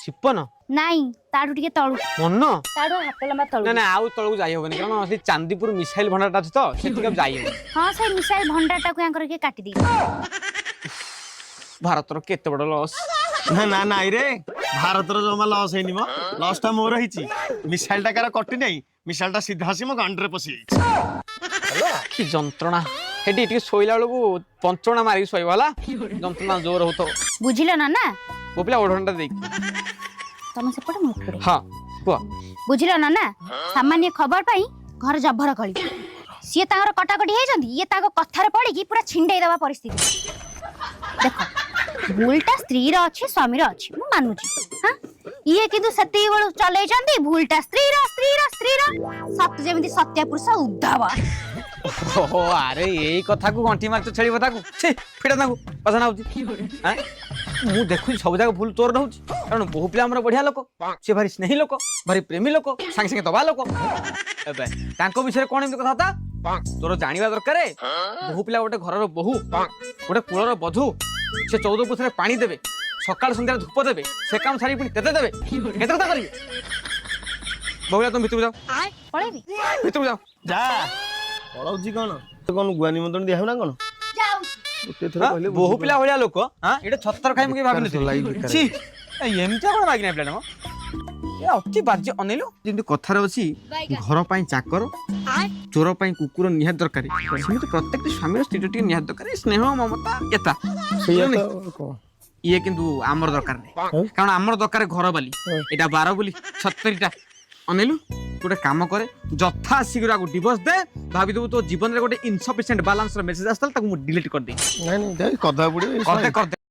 छिपन ନାଇଁ ତାଠୁ ଟିକେ ତଳୁ मन ତାଠୁ ହାତ ଲମ୍ବା ତଳୁ ना ना आउ तळକୁ जाई होबनी कारण से चांदीपुर मिसाइल भंडारटा अछि तो सेठी कब जाई हो ହଁ ସେଇ ମିସାଇଲ ଭଣ୍ଡାରଟାକୁ ଆଙ୍କର କିଏ କାଟି ଦେଇଛି भारतर केते बड़ लॉस ना ना नाई रे भारतर जमा लॉस है निमो लॉस टा मोर हिची मिसाइल टा कार कटि नै मिसाइल टा सीधा आसी मो गांडरे पसी कि जंत्रणा हेडी टिके सोइला बेलକୁ पंचणा मारी सोइबा होला जंत्रणा जोर होतो ବୁଝିଲ ନା ନା गोपिला ओढणटा देख ତମ ସେପଟେ ମୁଁ ଏପଟେ हां को ବୁଝିଲ ନା ନା ସାମାନ୍ୟ ଖବର ପାଇଁ ଘର ଜଭର କଳି ସିଏ ତାଙ୍କର କଟାକଟି ହେଇଛନ୍ତି ଇଏ ତାଙ୍କ କଥାରେ ପଡିକି ପୁରା ଛିଣ୍ଡେଇ ଦେବା ପରିସ୍ଥିତି ଦେଖ ଭୁଲଟା ସ୍ତ୍ରୀର ଅଛି ସ୍ୱାମୀର ଅଛି ମୁଁ ମାନୁଛି ହଁ ଇଏ କିନ୍ତୁ ସେତିକି ବେଳୁ ଚଲେଇଛନ୍ତି ଭୁଲଟା ସ୍ତ୍ରୀର ସତ ଯେମିତି ସତ୍ୟ ପୁରୁଷ ଉଦ୍ଧବ ओहो अरे यही कथा को गंठी मार तो छेली बता को छी फिडा ताकू पसना होची हां मु देखु सब जगह भूल तोर रहउची कारण बहु पिला हमर बढ़िया लोक से भारी स्नेही लोक भारी प्रेमी लोक संग संग दबा लोक एबे तांको विषय कोन एमती कथा था तोर जानिबा दरकार बहु पिला गोटे घरर बहु गोटे कुळर बधु से 14 पुथरे पानी देबे सकाळ संध्या धूप देबे से काम सारी पुनी तेते देबे केते कथा करिवे बहुला तुम भितर जाओ पळेबी भितर जाओ जा पळौची कोन तो कोन गुआ निमंत्रण दिया ना कोन जाऊ ओते थरा कहले बहु पिला भलिया लोक हां एटा छत्तर खाइ मुके भाबिन छी एमचा कोन मागिना पिला न ए अति बाज्य अनेलो जिंदु कथार अछि घर पई चाकर चोर पई कुकुर निहात दरकारी सेमिति प्रत्येक स्वामी स्त्री टी निहात दरकारी स्नेह ममता एता सैया को ये किंतु आमर दरकार नै कारण आमर दरकार घर बाली एटा 12 बोली 70टा अनेलु गोटे काम करे जथा शीघ्र को डिवोर्स दे भाबी दबु तो जीवन रे गोटे इनसफिशिएंट बैलेंस रो मेसेज आस्ताल ताकू डिलीट कर दे नहीं नहीं कदा बुडी कर दे